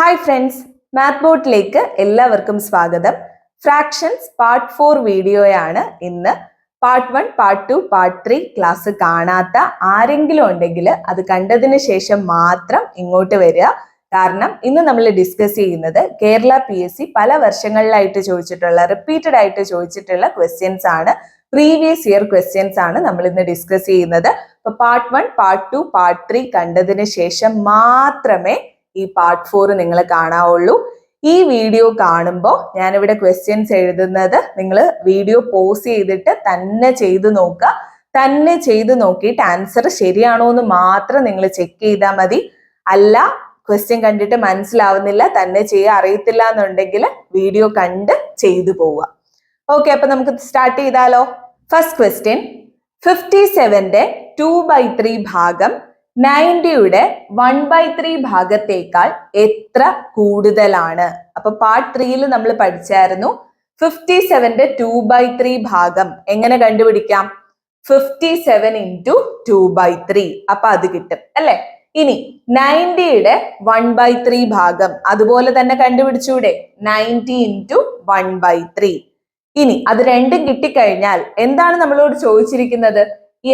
Hi friends, math ബോട്ടിലേക്ക് എല്ലാവർക്കും സ്വാഗതം. ഫ്രാക്ഷൻസ് പാർട്ട് 4 വീഡിയോയാണ് ഇന്ന്. പാർട്ട് 1, പാർട്ട് 2, പാർട്ട് 3 ക്ലാസ് കാണാത്ത ആരെങ്കിലും ഉണ്ടെങ്കിൽ അത് കണ്ടതിന് ശേഷം മാത്രം ഇങ്ങോട്ട് വരിക. കാരണം ഇന്ന് നമ്മൾ ഡിസ്കസ് ചെയ്യുന്നത് കേരള PSC പല വർഷങ്ങളിലായിട്ട് ചോദിച്ചിട്ടുള്ള റിപ്പീറ്റഡ് ആയിട്ട് ചോദിച്ചിട്ടുള്ള ക്വസ്റ്റ്യൻസ് ആണ്. പ്രീവിയസ് ഇയർ ക്വസ്റ്റ്യൻസ് ആണ് നമ്മൾ ഇന്ന് ഡിസ്കസ് ചെയ്യുന്നത്. അപ്പൊ പാർട്ട് 1, പാർട്ട് 2, പാർട്ട് 3 കണ്ടതിന് ശേഷം മാത്രമേ ഈ പാർട്ട് 4 നിങ്ങൾ കാണാവുള്ളൂ. ഈ വീഡിയോ കാണുമ്പോൾ ഞാനിവിടെ ക്വസ്റ്റ്യൻസ് എഴുതുന്നത് നിങ്ങൾ വീഡിയോ പോസ് ചെയ്തിട്ട് തന്നെ ചെയ്ത് നോക്കുക. തന്നെ ചെയ്ത് നോക്കിയിട്ട് ആൻസർ ശരിയാണോ എന്ന് മാത്രം നിങ്ങൾ ചെക്ക് ചെയ്താൽ മതി. അല്ല ക്വസ്റ്റ്യൻ കണ്ടിട്ട് മനസ്സിലാവുന്നില്ല, തന്നെ ചെയ്യാൻ അറിയത്തില്ല എന്നുണ്ടെങ്കിൽ വീഡിയോ കണ്ട് ചെയ്തു പോവുക. ഓക്കെ, അപ്പൊ നമുക്ക് സ്റ്റാർട്ട് ചെയ്താലോ. ഫസ്റ്റ് ക്വസ്റ്റ്യൻ, 57ന്റെ 2/3 ഭാഗം 90യുടെ 1/3 ഭാഗത്തേക്കാൾ എത്ര കൂടുതലാണ്? അപ്പൊ പാർട്ട് 3 നമ്മൾ പഠിച്ചായിരുന്നു 57ന്റെ 2/3 ഭാഗം എങ്ങനെ കണ്ടുപിടിക്കാം. 57 into 2/3, അപ്പൊ അത് കിട്ടും അല്ലെ. ഇനി 90യുടെ 1/3 ഭാഗം അതുപോലെ തന്നെ കണ്ടുപിടിച്ചൂടെ, 90 into 1/3. ഇനി അത് രണ്ടും കിട്ടിക്കഴിഞ്ഞാൽ എന്താണ് നമ്മളോട് ചോദിച്ചിരിക്കുന്നത്?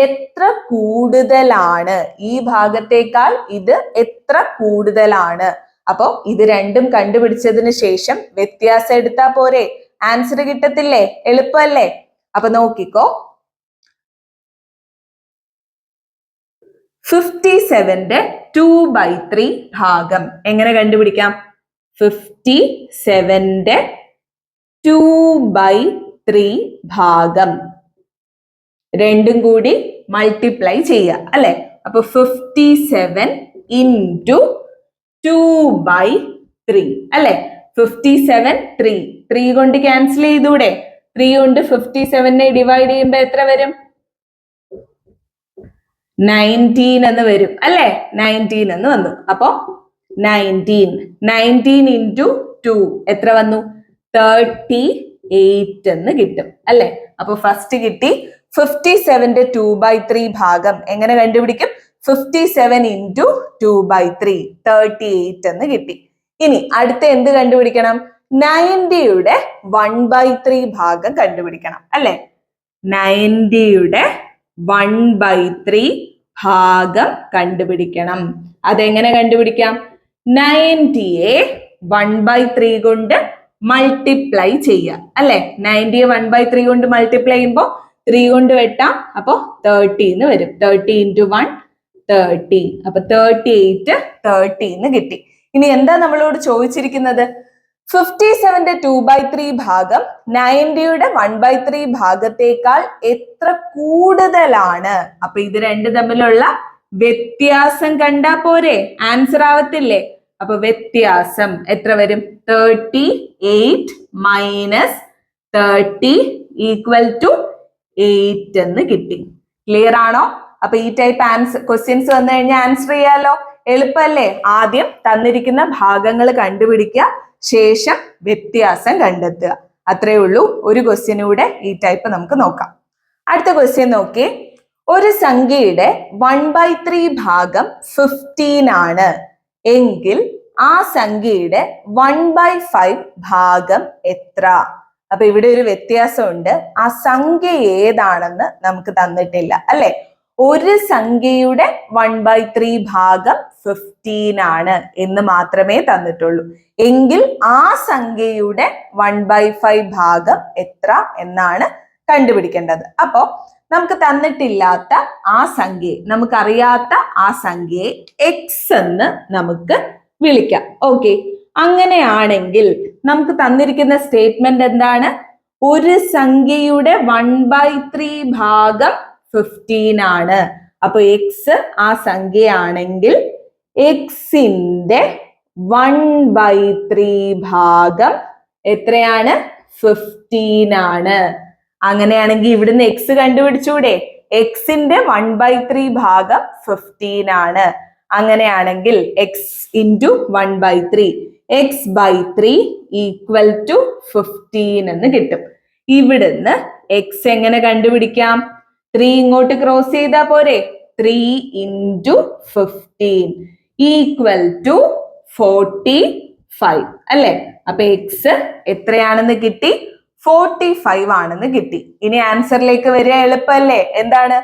എത്ര കൂടുതലാണ്, ഈ ഭാഗത്തേക്കാൾ ഇത് എത്ര കൂടുതലാണ്? അപ്പോ ഇത് രണ്ടും കണ്ടുപിടിച്ചതിന് ശേഷം വ്യത്യാസം എടുത്താ പോരെ, ആൻസർ കിട്ടത്തില്ലേ? എളുപ്പമല്ലേ? അപ്പൊ നോക്കിക്കോ, 57ന്റെ 2/3 ഭാഗം എങ്ങനെ കണ്ടുപിടിക്കാം? 57ന്റെ 2/3 ഭാഗം രണ്ടും കൂടി മൾട്ടിപ്ലൈ ചെയ്യുക അല്ലെ. അപ്പൊ 57 into 2/3 അല്ലെ. 57 3 കൊണ്ട് ക്യാൻസൽ ചെയ്തൂടെ? 3 കൊണ്ട് 57നെ ഡിവൈഡ് ചെയ്യുമ്പോ എത്ര വരും? 19 എന്ന് വരും അല്ലെ. 19 എന്ന് വന്നു. അപ്പൊ 19 into 2 എത്ര വന്നു? 38 എന്ന് കിട്ടും അല്ലെ. അപ്പൊ ഫസ്റ്റ് കിട്ടി. 57ന്റെ 2/3 ഭാഗം എങ്ങനെ കണ്ടുപിടിക്കും? 57 into 2/3, 38 എന്ന് കിട്ടി. ഇനി അടുത്ത എന്ത് കണ്ടുപിടിക്കണം? 90യുടെ 1/3 ഭാഗം കണ്ടുപിടിക്കണം അല്ലെ. 90യുടെ 1/3 ഭാഗം കണ്ടുപിടിക്കണം. അതെങ്ങനെ കണ്ടുപിടിക്കാം? 90യെ 1/3 കൊണ്ട് മൾട്ടിപ്ലൈ ചെയ്യുക അല്ലെ. 90യെ 1/3 കൊണ്ട് മൾട്ടിപ്ലൈ ചെയ്യുമ്പോൾ 3 കൊണ്ട് വെട്ടാം, അപ്പൊ 30 എന്ന് വരും. 30 into 1 30, അപ്പൊ 38 30 എന്ന് കിട്ടി. ഇനി എന്താ നമ്മളോട് ചോദിച്ചിരിക്കുന്നത്? 57ന്റെ 2/3 ഭാഗം 90യുടെ 1/3 ഭാഗത്തേക്കാൾ എത്ര കൂടുതലാണ്? അപ്പൊ ഇത് രണ്ട് തമ്മിലുള്ള വ്യത്യാസം കണ്ടാ പോരെ, ആൻസർ ആവത്തില്ലേ? അപ്പൊ വ്യത്യാസം എത്ര വരും? 38 minus 30 equal to 8 എന്ന് കിട്ടി. ക്ലിയർ ആണോ? അപ്പൊ ഈ ടൈപ്പ് ക്വസ്റ്റ്യൻസ് വന്നു കഴിഞ്ഞാൽ ആൻസർ ചെയ്യാലോ. എളുപ്പല്ലേ? ആദ്യം തന്നിരിക്കുന്ന ഭാഗങ്ങൾ കണ്ടുപിടിക്കുക, ശേഷം വ്യത്യാസം കണ്ടെത്തുക. അത്രേ ഉള്ളൂ. ഒരു ക്വസ്റ്റ്യനൂടെ ഈ ടൈപ്പ് നമുക്ക് നോക്കാം. അടുത്ത ക്വസ്റ്റ്യൻ നോക്കിയേ. ഒരു സംഖ്യയുടെ 1/3 ഭാഗം 15 ആണ് എങ്കിൽ ആ സംഖ്യയുടെ 1/5 ഭാഗം എത്ര? അപ്പൊ ഇവിടെ ഒരു വ്യത്യാസമുണ്ട്. ആ സംഖ്യ ഏതാണെന്ന് നമുക്ക് തന്നിട്ടില്ല അല്ലെ. ഒരു സംഖ്യയുടെ 1/3 ഭാഗം 15 ആണ് എന്ന് മാത്രമേ തന്നിട്ടുള്ളൂ. എങ്കിൽ ആ സംഖ്യയുടെ 1/5 ഭാഗം എത്ര എന്നാണ് കണ്ടുപിടിക്കേണ്ടത്. അപ്പോ നമുക്ക് തന്നിട്ടില്ലാത്ത ആ സംഖ്യയെ, നമുക്കറിയാത്ത ആ സംഖ്യയെ x എന്ന് നമുക്ക് വിളിക്കാം. ഓക്കെ, അങ്ങനെയാണെങ്കിൽ നമുക്ക് തന്നിരിക്കുന്ന സ്റ്റേറ്റ്മെന്റ് എന്താണ്? ഒരു സംഖ്യയുടെ 1/3 ഭാഗം 15 ആണ്. അപ്പൊ x ആ സംഖ്യയാണെങ്കിൽ x-ന്റെ 1/3 ഭാഗം എത്രയാണ്? 15 ആണ്. അങ്ങനെയാണെങ്കിൽ ഇവിടുന്ന് x കണ്ടുപിടിച്ചൂടെ? x-ന്റെ 1/3 ഭാഗം 15 ആണ്. അങ്ങനെയാണെങ്കിൽ x into 1/3, x/3 equal to 15 എന്ന് കിട്ടും. ഇവിടുന്ന് x എങ്ങനെ കണ്ടുപിടിക്കാം? 3 ഇങ്ങോട്ട് ക്രോസ് ചെയ്താ പോരെ. 3 into 15 equal to 40 5 അല്ലെ? അപ്പൊ എക്സ് എത്രയാണെന്ന് കിട്ടി? 45 ആണെന്ന് കിട്ടി. ഇനി ആൻസറിലേക്ക് വരിക എളുപ്പമല്ലേ? എന്താണ്?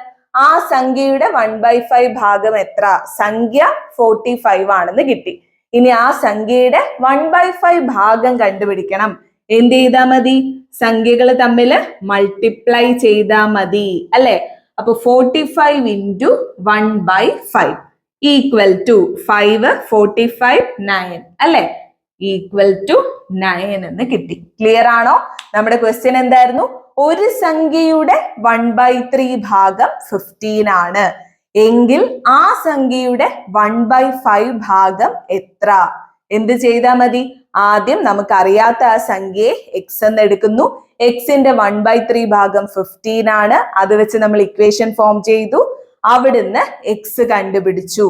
ആ സംഖ്യയുടെ 1/5 ഭാഗം എത്ര? സംഖ്യ 45 ആണെന്ന് കിട്ടി. ഇനി ആ സംഖ്യയുടെ 1/5 ഭാഗം കണ്ടുപിടിക്കണം. എന്ത് ചെയ്താൽ മതി? സംഖ്യകൾ തമ്മിൽ മൾട്ടിപ്ലൈ ചെയ്താൽ മതി അല്ലെ? അപ്പൊ 45 into 1/5 ഈക്വൽ ടു 5 45 9 അല്ലെ? ഈക്വൽ ടു 9 എന്ന് കിട്ടി. ക്ലിയർ ആണോ? നമ്മുടെ ക്വസ്റ്റ്യൻ എന്തായിരുന്നു? ഒരു സംഖ്യയുടെ 1/3 ഭാഗം 15 ആണ് എങ്കിൽ ആ സംഖ്യയുടെ 1/5 ഭാഗം എത്ര? എന്ത് ചെയ്താൽ മതി? ആദ്യം നമുക്ക് അറിയാത്ത ആ സംഖ്യയെ എക്സ് എന്ന് എടുക്കുന്നു. എക്സിന്റെ 1/3 ഭാഗം 15 ആണ്. അത് വെച്ച് നമ്മൾ ഇക്വേഷൻ ഫോം ചെയ്തു. അവിടുന്ന് എക്സ് കണ്ടുപിടിച്ചു.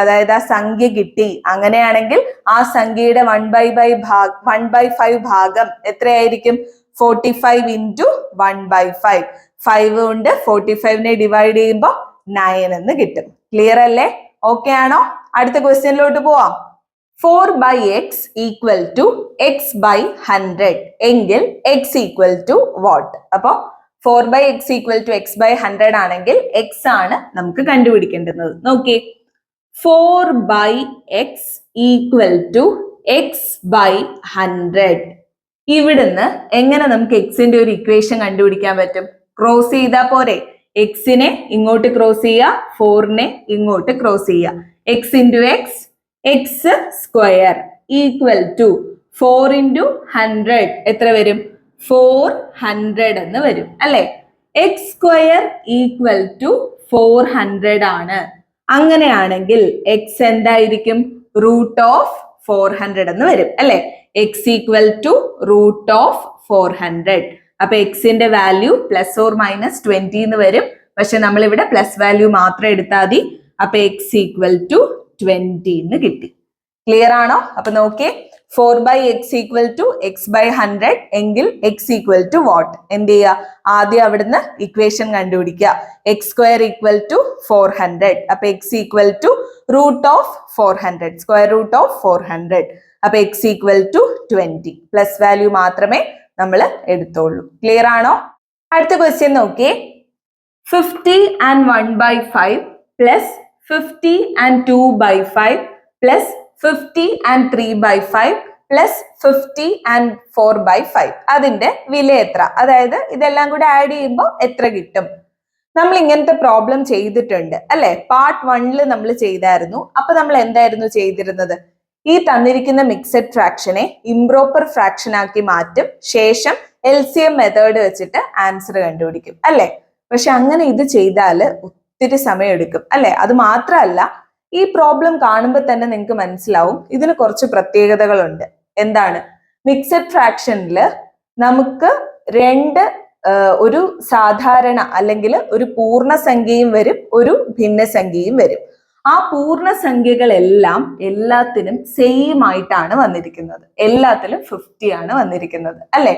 അതായത് ആ സംഖ്യ കിട്ടി. അങ്ങനെയാണെങ്കിൽ ആ സംഖ്യയുടെ 1/5 ഭാഗം എത്രയായിരിക്കും? 45 into 1/5. 5 കൊണ്ട് 45നെ ഡിവൈഡ് ചെയ്യുമ്പോൾ 9 എന്ന് കിട്ടും. ക്ലിയർ അല്ലേ? ഓക്കെ ആണോ? അടുത്ത ക്വസ്റ്റ്യനിലോട്ട് പോവാം. 4/x ഈക്വൽ ടു x/100 എങ്കിൽ x ഈക്വൽ ടു വാട്ട്? അപ്പൊ 4/x ഈക്വൽ ടു x/100 ആണെങ്കിൽ x ആണ് നമുക്ക് കണ്ടുപിടിക്കേണ്ടത്. നോക്കിയേ, 4/x ഈക്വൽ ടു x/100. ഇവിടുന്ന് എങ്ങനെ നമുക്ക് എക്സിന്റെ ഒരു ഇക്വേഷൻ കണ്ടുപിടിക്കാൻ പറ്റും? ക്രോസ് ചെയ്താൽ പോരെ? എക്സിനെ ഇങ്ങോട്ട് ക്രോസ് ചെയ്യുക, 4നെ ഇങ്ങോട്ട് ക്രോസ് ചെയ്യുക. X into X, X square equal to 4 into 100 എത്ര വരും? 400 എന്ന് വരും അല്ലെ? എക്സ് സ്ക്വയർ ഈക്വൽ ടു 400 ആണ്. അങ്ങനെയാണെങ്കിൽ എക്സ് എന്തായിരിക്കും? റൂട്ട് ഓഫ് 400 എന്ന് വരും അല്ലെ? X equal to root of 400. അപ്പൊ എക്സിന്റെ വാല്യൂ +or-20 എന്ന് വരും. പക്ഷെ നമ്മൾ ഇവിടെ പ്ലസ് വാല്യൂ മാത്രം എടുത്താൽ മതി. അപ്പൊ എക്സ് ഈക്വൽ ടു 20 എന്ന് കിട്ടി. ക്ലിയർ ആണോ? അപ്പൊ നോക്കിയേ, 4/x ഈക്വൽ ടു x/100 എങ്കിൽ x ഈക്വൽ ടു വാട്ട്? എന്ത് ചെയ്യുക? ആദ്യം അവിടുന്ന് ഇക്വേഷൻ കണ്ടുപിടിക്കുക. X square equal to 400. അപ്പൊ X equal to root of 400, square root of 400. അപ്പൊ X equal to 20. Plus value മാത്രമേ നമ്മൾ എടുത്തോളൂ. ക്ലിയർ ആണോ? അടുത്ത ക്വസ്റ്റ്യൻ നോക്കിയേ, 50 and 1/5 plus 50 and 2/5 plus 50 and 3/5 plus 50 and 4/5 അതിന്റെ വില എത്ര? അതായത് ഇതെല്ലാം കൂടെ ആഡ് ചെയ്യുമ്പോൾ എത്ര കിട്ടും? നമ്മൾ ഇങ്ങനത്തെ പ്രോബ്ലം ചെയ്തിട്ടുണ്ട് അല്ലെ? പാർട്ട് 1 നമ്മൾ ചെയ്തായിരുന്നു. അപ്പൊ നമ്മൾ എന്തായിരുന്നു ചെയ്തിരുന്നത്? ഈ തന്നിരിക്കുന്ന മിക്സഡ് ഫ്രാക്ഷനെ ഇംപ്രോപ്പർ ഫ്രാക്ഷൻ ആക്കി മാറ്റും. ശേഷം LCM മെത്തേഡ് വെച്ചിട്ട് ആൻസർ കണ്ടുപിടിക്കും അല്ലെ? പക്ഷെ അങ്ങനെ ഇത് ചെയ്താൽ ഒത്തിരി സമയം എടുക്കും അല്ലെ? അത് മാത്രമല്ല, ഈ പ്രോബ്ലം കാണുമ്പോൾ തന്നെ നിങ്ങൾക്ക് മനസ്സിലാവും ഇതിന് കുറച്ച് പ്രത്യേകതകളുണ്ട്. എന്താണ്? മിക്സഡ് ഫ്രാക്ഷനിൽ നമുക്ക് ഒരു സാധാരണ അല്ലെങ്കിൽ ഒരു പൂർണ്ണസംഖ്യയും വരും, ഒരു ഭിന്നസംഖ്യയും വരും. ആ പൂർണ്ണസംഖ്യകളെല്ലാം എല്ലാത്തിനും സെയിം ആയിട്ടാണ് വന്നിരിക്കുന്നത്. എല്ലാത്തിലും 50 ആണ് വന്നിരിക്കുന്നത് അല്ലെ?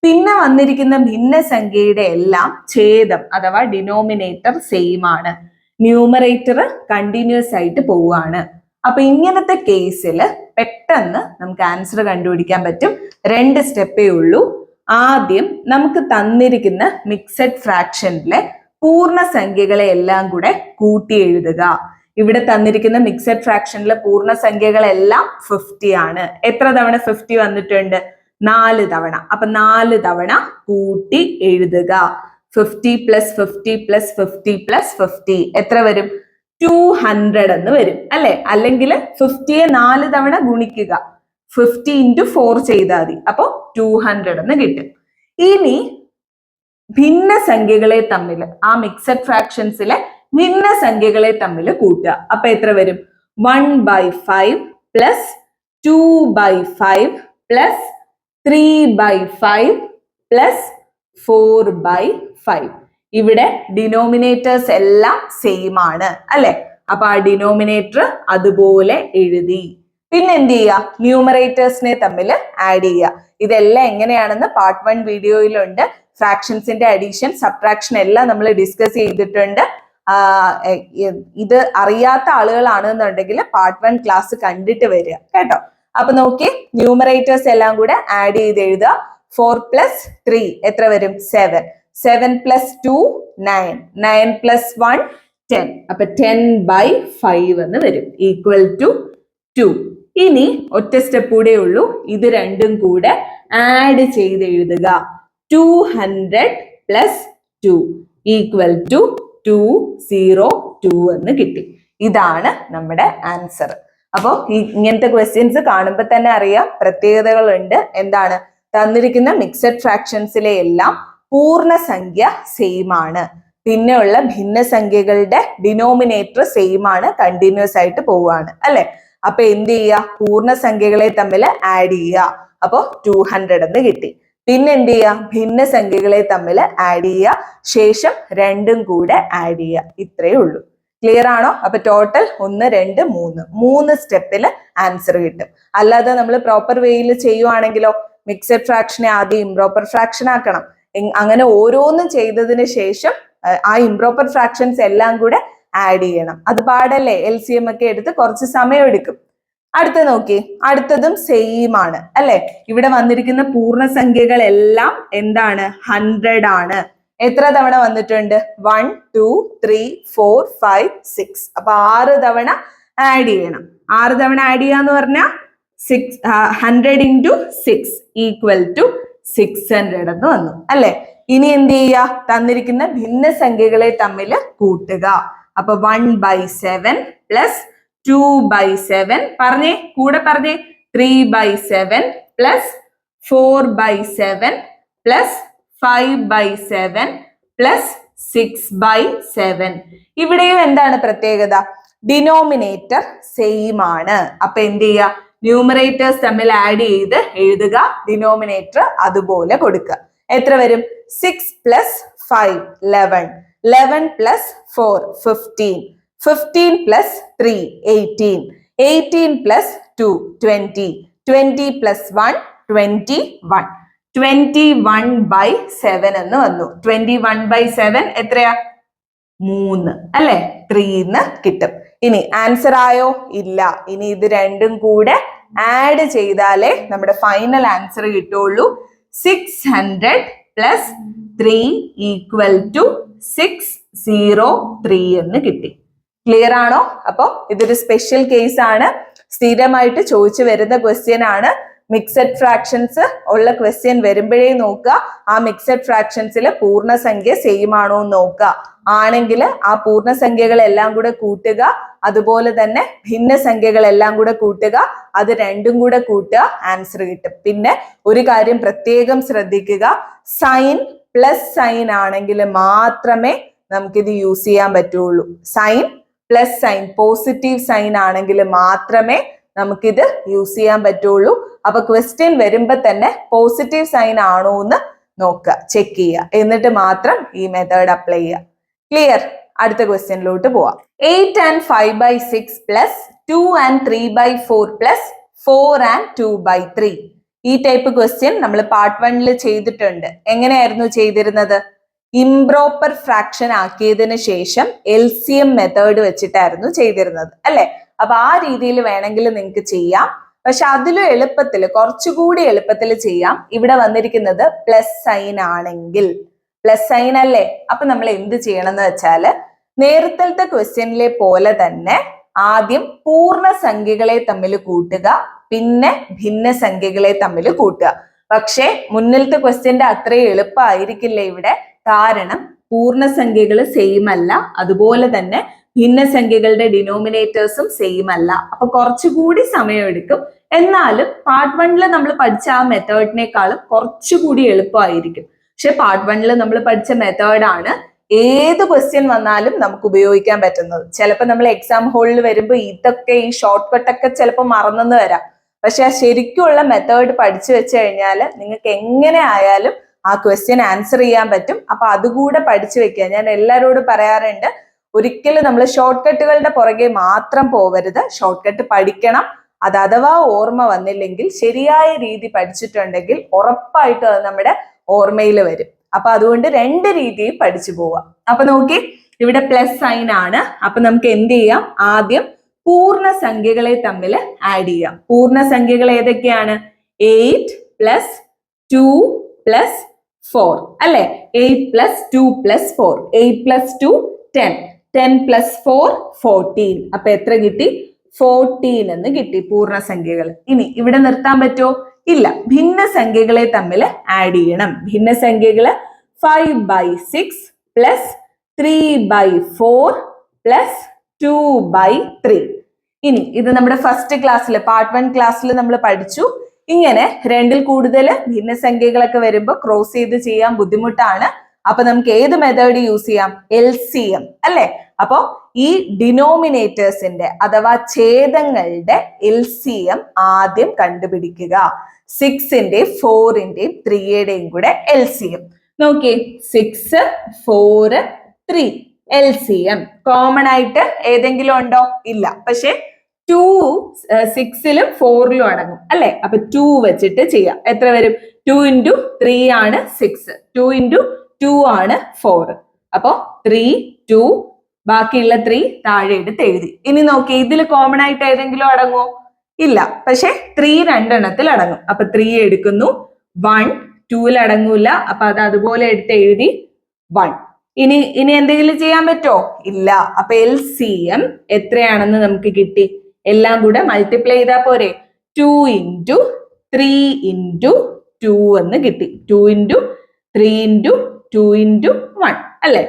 പിന്നെ വന്നിരിക്കുന്ന ഭിന്നസംഖ്യയുടെ എല്ലാം ഛേദം അഥവാ ഡിനോമിനേറ്റർ സെയിം ആണ്. ന്യൂമറേറ്റർ കണ്ടിന്യൂസ് ആയിട്ട് പോവാണ്. അപ്പൊ ഇങ്ങനത്തെ കേസിൽ പെട്ടെന്ന് നമുക്ക് ആൻസർ കണ്ടുപിടിക്കാൻ പറ്റും. 2 സ്റ്റെപ്പേ ഉള്ളൂ. ആദ്യം നമുക്ക് തന്നിരിക്കുന്ന മിക്സഡ് ഫ്രാക്ഷനിലെ പൂർണ്ണസംഖ്യകളെ എല്ലാം കൂടെ കൂട്ടി എഴുതുക. ഇവിടെ തന്നിരിക്കുന്ന മിക്സഡ് ഫ്രാക്ഷനിലെ പൂർണ്ണസംഖ്യകളെല്ലാം 50 ആണ്. എത്ര തവണ 50 വന്നിട്ടുണ്ട്? 4 തവണ. അപ്പൊ 4 തവണ കൂട്ടി എഴുതുക. 50 + 50 + 50 + 50 എത്ര വരും? 200 എന്ന് വരും അല്ലെ? അല്ലെങ്കിൽ 50യെ 4 തവണ ഗുണിക്കുക. 50 into 4 ചെയ്താൽ മതി. അപ്പൊ 200 എന്ന് കിട്ടും. ഇനി ഭിന്നസംഖ്യകളെ തമ്മിൽ, ആ മിക്സഡ് ഫ്രാക്ഷൻസിലെ ഭിന്നസംഖ്യകളെ തമ്മിൽ കൂട്ടുക. അപ്പൊ എത്ര വരും? 1/5 + 2/5 + 3/5 + 4/5. ഇവിടെ ഡിനോമിനേറ്റേഴ്സ് എല്ലാം സെയിം ആണ് അല്ലെ? അപ്പൊ ആ ഡിനോമിനേറ്റർ അതുപോലെ എഴുതി. പിന്നെ എന്ത് ചെയ്യുക? ന്യൂമറേറ്റേഴ്സിനെ തമ്മിൽ ആഡ് ചെയ്യുക. ഇതെല്ലാം എങ്ങനെയാണെന്ന് പാർട്ട് 1 വീഡിയോയിലുണ്ട്. ഫ്രാക്ഷൻസിന്റെ അഡീഷൻ, സബ്ട്രാക്ഷൻ എല്ലാം നമ്മൾ ഡിസ്കസ് ചെയ്തിട്ടുണ്ട്. ഇത് അറിയാത്ത ആളുകളാണെന്നുണ്ടെങ്കിൽ പാർട്ട് 1 ക്ലാസ് കണ്ടിട്ട് വരിക കേട്ടോ. അപ്പൊ നോക്കി ന്യൂമറേറ്റേഴ്സ് എല്ലാം കൂടെ ആഡ് ചെയ്ത് എഴുതുക. 4 + 3 എത്ര വരും? 7. 7 + 2 9. 9 + 1 10. അപ്പൊ 10/5 എന്ന് വരും, ഈക്വൽ ടു 2. ഇനി ഒറ്റ സ്റ്റെപ്പ് കൂടെ ഉള്ളൂ, ഇത് രണ്ടും കൂടെ ആഡ് ചെയ്ത് എഴുതുക. 200 + 2 ഈക്വൽ ടു 202 എന്ന് കിട്ടി. ഇതാണ് നമ്മുടെ ആൻസർ. അപ്പോ ഇങ്ങനത്തെ ക്വസ്റ്റ്യൻസ് കാണുമ്പോൾ തന്നെ അറിയാം പ്രത്യേകതകളുണ്ട്. എന്താണ്? തന്നിരിക്കുന്ന മിക്സഡ് ഫ്രാക്ഷൻസിലെ എല്ലാം പൂർണ്ണസംഖ്യ സെയിം ആണ്. പിന്നെയുള്ള ഭിന്നസംഖ്യകളുടെ ഡിനോമിനേറ്റർ സെയിം ആണ്, കണ്ടിന്യൂസ് ആയിട്ട് പോവാണ് അല്ലെ. അപ്പൊ എന്ത് ചെയ്യുക? പൂർണ്ണസംഖ്യകളെ തമ്മിൽ ആഡ് ചെയ്യുക. അപ്പൊ 200 എന്ന് കിട്ടി. പിന്നെ എന്ത് ചെയ്യുക? ഭിന്നസംഖ്യകളെ തമ്മിൽ ആഡ് ചെയ്യുക, ശേഷം രണ്ടും കൂടെ ആഡ് ചെയ്യുക. ഇത്രയേ ഉള്ളൂ. ക്ലിയർ ആണോ? അപ്പൊ ടോട്ടൽ 1 2 3 സ്റ്റെപ്പിൽ ആൻസർ കിട്ടും. അല്ലാതെ നമ്മൾ പ്രോപ്പർ വേയിൽ ചെയ്യുവാണെങ്കിലോ മിക്സഡ് ഫ്രാക്ഷനെ ആദ്യം ഇംപ്രോപ്പർ ഫ്രാക്ഷൻ ആക്കണം. അങ്ങനെ ഓരോന്നും ചെയ്തതിന് ശേഷം ആ ഇംപ്രോപ്പർ ഫ്രാക്ഷൻസ് എല്ലാം കൂടെ ആഡ് ചെയ്യണം. അത് പാടല്ലേ? LCM ഒക്കെ എടുത്ത് കുറച്ച് സമയം എടുക്കും. അടുത്ത നോക്കി, അടുത്തതും സെയിം ആണ് അല്ലെ. ഇവിടെ വന്നിരിക്കുന്ന പൂർണ്ണസംഖ്യകളെല്ലാം എന്താണ്? 100 ആണ്. എത്ര തവണ വന്നിട്ടുണ്ട്? 1 2 3 4 5 6. അപ്പൊ 6 തവണ ആഡ് ചെയ്യണം. 6 തവണ ആഡ് ചെയ്യാന്ന് പറഞ്ഞാൽ 100 × 6 ഈക്വൽ ടു 600 എന്ന് വന്നു അല്ലെ. ഇനി എന്ത് ചെയ്യുക? തന്നിരിക്കുന്ന ഭിന്നസംഖ്യകളെ തമ്മിൽ കൂട്ടുക. അപ്പൊ 1/7 + 2/7 പറഞ്ഞേ, കൂടെ പറഞ്ഞേ, 3/7 + 4/7 + 5/7 + 6/7. ഇവിടെയും എന്താണ് പ്രത്യേകത? ഡിനോമിനേറ്റർ സെയിം ആണ്. അപ്പൊ എന്ത് ചെയ്യുക? ന്യൂമറേറ്റേഴ്സ് തമ്മിൽ ആഡ് ചെയ്ത് എഴുതുക, ഡിനോമിനേറ്റർ അതുപോലെ കൊടുക്കുക. എത്ര വരും? 6 + 5 11. 11 + 4 15. 15 + 3 18. 18 + 2 20. 20 + 1 21. 21/7 എന്ന് വന്നു. 21/7 എത്രയാ? 3 അല്ലെ. 3 എന്ന് കിട്ടും. ഇനി ആൻസർ ആയോ? ഇല്ല. ഇനി ഇത് രണ്ടും കൂടെ ആഡ് ചെയ്താലേ നമ്മുടെ ഫൈനൽ ആൻസർ കിട്ടുള്ളൂ. 600 + 3 ഈക്വൽ ടു 603 എന്ന് കിട്ടി. ക്ലിയർ ആണോ? അപ്പൊ ഇതൊരു സ്പെഷ്യൽ കേസ് ആണ്, സ്ഥിരമായിട്ട് ചോദിച്ചു വരുന്ന ക്വസ്റ്റ്യൻ ആണ്. മിക്സഡ് ഫ്രാക്ഷൻസ് ഉള്ള ക്വസ്റ്റ്യൻ വരുമ്പോഴേ നോക്കുക ആ മിക്സഡ് ഫ്രാക്ഷൻസിൽ പൂർണ്ണസംഖ്യ സെയിം ആണോ എന്ന് നോക്കുക. ആണെങ്കിൽ ആ പൂർണ്ണസംഖ്യകളെല്ലാം കൂടെ കൂട്ടുക, അതുപോലെ തന്നെ ഭിന്നസംഖ്യകളെല്ലാം കൂടെ കൂട്ടുക, അത് രണ്ടും കൂടെ കൂട്ടുക, ആൻസർ കിട്ടും. പിന്നെ ഒരു കാര്യം പ്രത്യേകം ശ്രദ്ധിക്കുക, സൈൻ പ്ലസ് സൈൻ ആണെങ്കിൽ മാത്രമേ നമുക്കിത് യൂസ് ചെയ്യാൻ പറ്റുള്ളൂ. Sign plus sign, positive sign ആണെങ്കിൽ മാത്രമേ നമുക്കിത് യൂസ് ചെയ്യാൻ പറ്റുള്ളൂ. അപ്പൊ ക്വസ്റ്റ്യൻ വരുമ്പോ തന്നെ പോസിറ്റീവ് സൈൻ ആണോ എന്ന് നോക്കുക, ചെക്ക് ചെയ്യുക, എന്നിട്ട് മാത്രം ഈ മെത്തേഡ് അപ്ലൈ ചെയ്യുക. ക്ലിയർ? അടുത്ത ക്വസ്റ്റ്യനിലോട്ട് പോവാം. 8 and 5/6 + 2 and 3/4 + 4 and 2/3. ഈ ടൈപ്പ് ക്വസ്റ്റ്യൻ നമ്മൾ പാർട്ട് 1 ചെയ്തിട്ടുണ്ട്. എങ്ങനെയായിരുന്നു ചെയ്തിരുന്നത്? ഇംപ്രോപ്പർ ഫ്രാക്ഷൻ ആക്കിയതിന് ശേഷം LCM മെത്തേഡ് വെച്ചിട്ടായിരുന്നു ചെയ്തിരുന്നത് അല്ലെ. അപ്പൊ ആ രീതിയിൽ വേണമെങ്കിൽ നിങ്ങൾക്ക് ചെയ്യാം. പക്ഷെ അതിലും എളുപ്പത്തിൽ, കുറച്ചുകൂടി എളുപ്പത്തിൽ ചെയ്യാം. ഇവിടെ വന്നിരിക്കുന്നത് പ്ലസ് സൈൻ ആണെങ്കിൽ, പ്ലസ് സൈൻ അല്ലേ, അപ്പൊ നമ്മൾ എന്ത് ചെയ്യണം എന്ന് വെച്ചാല് നേരത്തെ ക്വസ്റ്റ്യനിലെ പോലെ തന്നെ ആദ്യം പൂർണ്ണസംഖ്യകളെ തമ്മിൽ കൂട്ടുക, പിന്നെ ഭിന്നസംഖ്യകളെ തമ്മിൽ കൂട്ടുക. പക്ഷെ മുന്നിലത്തെ ക്വസ്റ്റ്യന്റെ അത്രയും എളുപ്പമായിരിക്കില്ല ഇവിടെ. കാരണം പൂർണ്ണസംഖ്യകൾ സെയിം അല്ല, അതുപോലെ തന്നെ ഭിന്നസംഖ്യകളുടെ ഡിനോമിനേറ്റേഴ്സും സെയിം അല്ല. അപ്പൊ കുറച്ചുകൂടി സമയം എടുക്കും. എന്നാലും പാർട്ട് 1 നമ്മൾ പഠിച്ച ആ മെത്തേഡിനേക്കാളും കുറച്ചുകൂടി എളുപ്പമായിരിക്കും. പക്ഷെ പാർട്ട് 1 നമ്മൾ പഠിച്ച മെത്തേഡാണ് ഏത് ക്വസ്റ്റ്യൻ വന്നാലും നമുക്ക് ഉപയോഗിക്കാൻ പറ്റുന്നത്. ചിലപ്പോൾ നമ്മൾ എക്സാം ഹോളിൽ വരുമ്പോൾ ഇതൊക്കെ ഈ ഷോർട്ട് കട്ടൊക്കെ ചിലപ്പോൾ മറന്നെന്ന് വരാം. പക്ഷെ ആ ശരിക്കുള്ള മെത്തേഡ് പഠിച്ചു വെച്ച് കഴിഞ്ഞാൽ നിങ്ങൾക്ക് എങ്ങനെ ആയാലും ആ ക്വസ്റ്റ്യൻ ആൻസർ ചെയ്യാൻ പറ്റും. അപ്പൊ അതുകൂടെ പഠിച്ചു വെക്കുക. ഞാൻ എല്ലാവരോടും പറയാറുണ്ട്, ഒരിക്കലും നമ്മൾ ഷോർട്ട് കട്ടുകളുടെ പുറകെ മാത്രം പോവരുത്. ഷോർട്ട് കട്ട് പഠിക്കണം. അത് അഥവാ ഓർമ്മ വന്നില്ലെങ്കിൽ ശരിയായ രീതി പഠിച്ചിട്ടുണ്ടെങ്കിൽ ഉറപ്പായിട്ടും അത് നമ്മുടെ ഓർമ്മയിൽ വരും. അപ്പൊ അതുകൊണ്ട് രണ്ട് രീതിയിൽ പഠിച്ചു പോവാം. അപ്പൊ നോക്കി, ഇവിടെ പ്ലസ് സൈൻ ആണ്. അപ്പൊ നമുക്ക് എന്ത് ചെയ്യാം? ആദ്യം പൂർണ്ണസംഖ്യകളെ തമ്മിൽ ആഡ് ചെയ്യാം. പൂർണ്ണസംഖ്യകൾ ഏതൊക്കെയാണ്? 8 പ്ലസ് 2 പ്ലസ് 4 അല്ലെ? 8 പ്ലസ് 2 പ്ലസ് 4, 8 പ്ലസ് 2 10, 10 പ്ലസ് 4 14. അപ്പൊ എത്ര കിട്ടി? 14 എന്ന് കിട്ടി പൂർണ്ണസംഖ്യകൾ. ഇനി ഇവിടെ നിർത്താൻ പറ്റുമോ? ഇല്ല. ഭിന്നസംഖ്യകളെ തമ്മിൽ ആഡ് ചെയ്യണം. ഭിന്നസംഖ്യകള് 5/6 പ്ലസ് 3/4 പ്ലസ് 2/3. ഇനി ഇത് നമ്മുടെ ഫസ്റ്റ് ക്ലാസ്സിൽ പാർട്ട് 1 ക്ലാസ്സിൽ നമ്മൾ പഠിച്ചു. ഇങ്ങനെ രണ്ടിൽ കൂടുതൽ ഭിന്നസംഖ്യകളൊക്കെ വരുമ്പോൾ ക്രോസ് ചെയ്ത് ചെയ്യാൻ ബുദ്ധിമുട്ടാണ്. അപ്പൊ നമുക്ക് ഏത് മെത്തേഡ് യൂസ് ചെയ്യാം? LCM അല്ലെ? അപ്പോ ഈ ഡിനോമിനേറ്റേഴ്സിന്റെ അഥവാ ഛേദങ്ങളുടെ LCM ആദ്യം കണ്ടുപിടിക്കുക. 6ന്റെയും 4ന്റെയും 3യുടെയും കൂടെ LCM നോക്കിയേ. 6, 4, 3 LCM കോമൺ ആയിട്ട് ഏതെങ്കിലും ഉണ്ടോ? ഇല്ല. പക്ഷെ 2 6ലും 4ലും അടങ്ങും അല്ലെ? അപ്പൊ 2 വെച്ചിട്ട് ചെയ്യാം. എത്ര വരും? 2 into 3 ആണ് 6, 2 into 2 ആണ് 4. അപ്പൊ 3, 2, ബാക്കിയുള്ള 3 താഴെ എടുത്ത് എഴുതി. ഇനി നോക്കി, ഇതിൽ കോമൺ ആയിട്ട് ഏതെങ്കിലും അടങ്ങുമോ? ഇല്ല. പക്ഷെ 3 രണ്ടെണ്ണത്തിൽ അടങ്ങും. അപ്പൊ 3 എടുക്കുന്നു. 1 2ൽ അടങ്ങൂല. അപ്പൊ അത് അതുപോലെ എടുത്ത് എഴുതി 1. ഇനി എന്തെങ്കിലും ചെയ്യാൻ പറ്റോ? ഇല്ല. അപ്പൊ LCM എത്രയാണെന്ന് നമുക്ക് കിട്ടി. എല്ലാം കൂടെ മൾട്ടിപ്ലൈ ചെയ്താൽ പോരെ? 2 into 3 into 2 എന്ന് കിട്ടി. 2 into 3 into 2 into 1 അല്ലെ?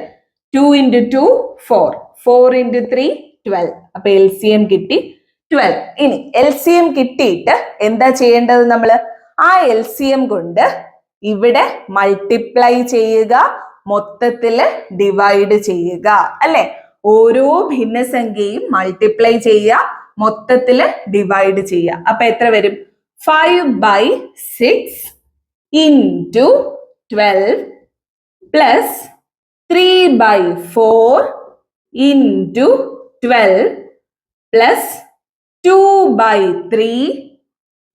2 into 2 4, 4 into 3 12. അപ്പൊ LCM കിട്ടി 12. ഇനി LCM കിട്ടിയിട്ട് എന്താ ചെയ്യേണ്ടത്? നമ്മള് ആ LCM കൊണ്ട് ഇവിടെ മൾട്ടിപ്ലൈ ചെയ്യുക, മൊത്തത്തില് ഡിവൈഡ് ചെയ്യുക അല്ലെ? ഓരോ ഭിന്നസംഖ്യയും മൾട്ടിപ്ലൈ ചെയ്യുക, മൊത്തത്തില് ഡിവൈഡ് ചെയ്യുക. അപ്പൊ എത്ര വരും? 5/6 into 12 plus 3/4 into 12 plus 2/3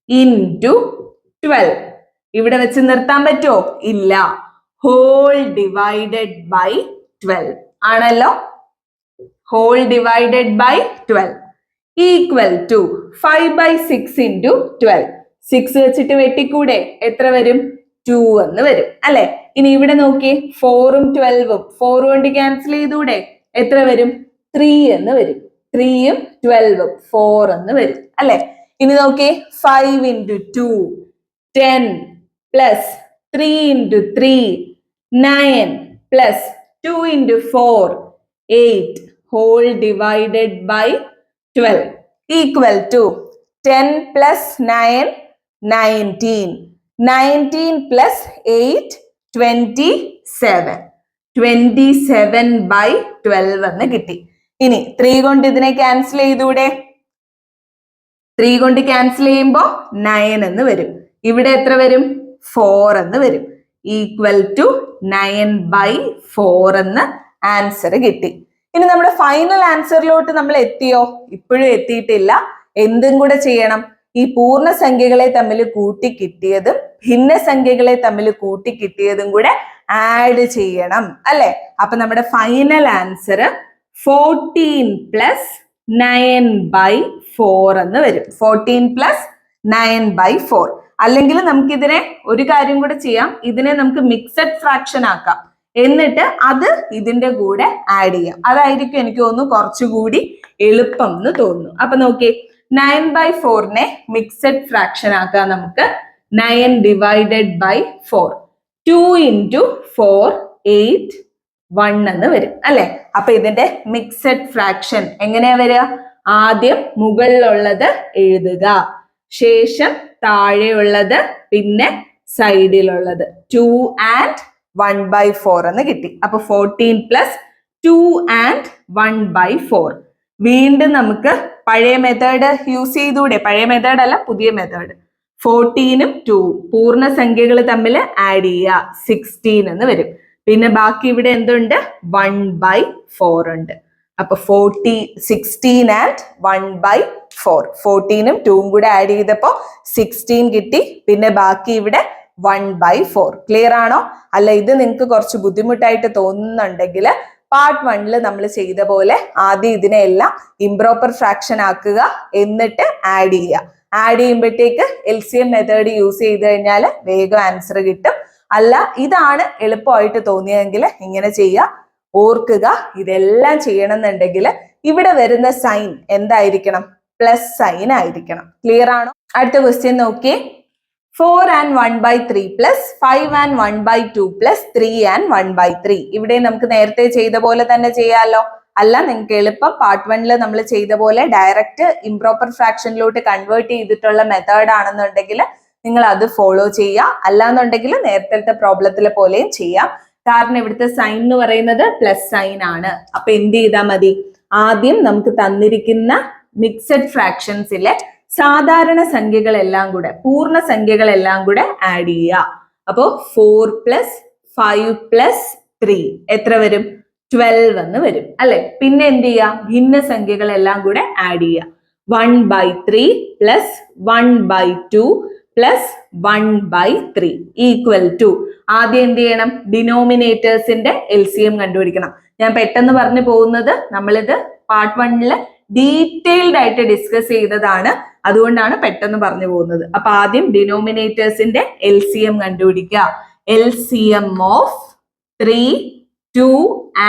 into 12. ഇവിടെ വെച്ച് നിർത്താൻ പറ്റുമോ? ഇല്ല. ഹോൾ ഡിവൈഡഡ് ബൈ 12 ആണല്ലോ. Whole divided by 12 equal to 5/6 into 12. 6 വെച്ചിട്ട് വെട്ടിക്കൂടെ? എത്ര വരും? 2 എന്ന് വരും അല്ലെ? ഇനി ഇവിടെ നോക്കിയേ, 4ഉം 12ഉം 4 കൊണ്ട് ക്യാൻസൽ ചെയ്തൂടെ? എത്ര വരും? 3 എന്ന് വരും. 3ഉം 12ഉം 4 എന്ന് വരും അല്ലെ? ഇനി നോക്കിയേ, 5 into 2 10 plus 3 into 3 9 plus 2 into 4 8 whole divided by 12 equal to 10 plus 9 19, 19 plus 8 27, 27/12 എന്ന് കിട്ടി. ഇനി 3 കൊണ്ട് ഇതിനെ ക്യാൻസൽ ചെയ്തൂടെ? 3 കൊണ്ട് ക്യാൻസൽ ചെയ്യുമ്പോൾ 9 എന്ന് വരും. ഇവിടെ എത്ര വരും? 4 എന്ന് വരും. ഈക്വൽ ടു 9/4 എന്ന് ആൻസർ കിട്ടി. ഇനി നമ്മുടെ ഫൈനൽ ആൻസറിലോട്ട് നമ്മൾ എത്തിയോ? ഇപ്പോഴും എത്തിയിട്ടില്ല. എന്തും കൂടെ ചെയ്യണം? ഈ പൂർണ്ണസംഖ്യകളെ തമ്മിൽ കൂട്ടി കിട്ടിയതും ഭിന്നസംഖ്യകളെ തമ്മിൽ കൂട്ടി കിട്ടിയതും കൂടെ ആഡ് ചെയ്യണം അല്ലെ? അപ്പൊ നമ്മുടെ ഫൈനൽ ആൻസർ 14 plus 9/4 എന്ന് വരും. 14 plus 9/4. അല്ലെങ്കിൽ നമുക്കിതിനെ ഒരു കാര്യം കൂടെ ചെയ്യാം. ഇതിനെ നമുക്ക് മിക്സഡ് ഫ്രാക്ഷൻ ആക്കാം. എന്നിട്ട് അത് ഇതിന്റെ കൂടെ ആഡ് ചെയ്യാം. അതായിരിക്കും എനിക്ക് തോന്നുന്നു കുറച്ചുകൂടി എളുപ്പം എന്ന് തോന്നുന്നു. അപ്പൊ നോക്കിയേ, 9/4നെ മിക്സഡ് ഫ്രാക്ഷൻ ആക്കാം നമുക്ക്. 9 divided by 4. 2 into 4 8 1 എന്ന് വരും അല്ലെ? അപ്പൊ ഇതിന്റെ മിക്സഡ് ഫ്രാക്ഷൻ എങ്ങനെയാ വരിക? ആദ്യം മുകളിലുള്ളത് എഴുതുക, ശേഷം താഴെയുള്ളത്, പിന്നെ സൈഡിലുള്ളത്. 2 and 1/4 എന്ന് കിട്ടി. അപ്പൊ 14 plus 2 and 1/4. വീണ്ടും നമുക്ക് പഴയ മെത്തേഡ് യൂസ് ചെയ്തൂടെ? പഴയ മെത്തേഡ് അല്ല, പുതിയ മെത്തേഡ്. 14ഉം 2ഉം പൂർണ്ണസംഖ്യകൾ തമ്മിൽ ആഡ് ചെയ്യുക, 16 എന്ന് വരും. പിന്നെ ബാക്കി ഇവിടെ എന്തുണ്ട്? 1/4 ഉണ്ട്. അപ്പൊ 16 and 1/4. 14ഉം 2ഉം കൂടെ ആഡ് ചെയ്തപ്പോ 16 കിട്ടി. പിന്നെ ബാക്കി ഇവിടെ 1/4. ക്ലിയർ ആണോ? അല്ല ഇത് നിങ്ങൾക്ക് കുറച്ച് ബുദ്ധിമുട്ടായിട്ട് തോന്നുന്നുണ്ടെങ്കിൽ പാർട്ട് 1 നമ്മൾ ചെയ്ത പോലെ ആദ്യം ഇതിനെല്ലാം ഇംപ്രോപ്പർ ഫ്രാക്ഷൻ ആക്കുക, എന്നിട്ട് ആഡ് ചെയ്യുക. ആഡ് ചെയ്യുമ്പോഴത്തേക്ക് LCM മെത്തേഡ് യൂസ് ചെയ്ത് കഴിഞ്ഞാൽ വേഗം ആൻസർ കിട്ടും. അല്ല ഇതാണ് എളുപ്പമായിട്ട് തോന്നിയതെങ്കിൽ ഇങ്ങനെ ചെയ്യുക. ഓർക്കുക, ഇതെല്ലാം ചെയ്യണമെന്നുണ്ടെങ്കിൽ ഇവിടെ വരുന്ന സൈൻ എന്തായിരിക്കണം? പ്ലസ് സൈൻ ആയിരിക്കണം. ക്ലിയർ ആണോ? അടുത്ത ക്വസ്റ്റ്യൻ നോക്കിയേ. 4 and 1/3 plus 5 and 1/2 plus 3 and 1/3. ഇവിടെ നമുക്ക് നേരത്തെ ചെയ്ത പോലെ തന്നെ ചെയ്യാമല്ലോ. അല്ല നിങ്ങൾക്ക് എളുപ്പം പാർട്ട് 1 നമ്മൾ ചെയ്ത പോലെ ഡയറക്റ്റ് ഇംപ്രോപ്പർ ഫ്രാക്ഷനിലോട്ട് കൺവേർട്ട് ചെയ്തിട്ടുള്ള മെത്തേഡ് ആണെന്നുണ്ടെങ്കിൽ നിങ്ങൾ അത് ഫോളോ ചെയ്യുക. അല്ലാന്നുണ്ടെങ്കിൽ നേരത്തെ പ്രോബ്ലത്തിലെ പോലെയും ചെയ്യാം. കാരണം ഇവിടുത്തെ സൈൻ എന്ന് പറയുന്നത് പ്ലസ് സൈൻ ആണ്. അപ്പൊ എന്ത് ചെയ്താൽ മതി? ആദ്യം നമുക്ക് തന്നിരിക്കുന്ന മിക്സഡ് ഫ്രാക്ഷൻസിലെ സാധാരണ സംഖ്യകളെല്ലാം കൂടെ, പൂർണ്ണ സംഖ്യകളെല്ലാം കൂടെ ആഡ് ചെയ്യുക. അപ്പോ 4 + 5 + 3 എത്ര വരും? 12 എന്ന് വരും അല്ലെ. പിന്നെ എന്ത് ചെയ്യുക? ഭിന്ന സംഖ്യകളെല്ലാം കൂടെ ആഡ് ചെയ്യുക. 1/3 + 1/2 + 1/3 = ആദ്യം എന്ത് ചെയ്യണം? ഡിനോമിനേറ്റേഴ്സിന്റെ LCM കണ്ടുപിടിക്കണം. ഞാൻ പെട്ടെന്ന് പറഞ്ഞു പോകുന്നത്, നമ്മളിത് പാർട്ട് 1 ഡീറ്റെയിൽഡ് ആയിട്ട് ഡിസ്കസ് ചെയ്തതാണ്, അതുകൊണ്ടാണ് പെട്ടെന്ന് പറഞ്ഞു പോകുന്നത്. അപ്പൊ ആദ്യം ഡിനോമിനേറ്റേഴ്സിന്റെ LCM കണ്ടുപിടിക്കുക. LCM ഓഫ് 3, 2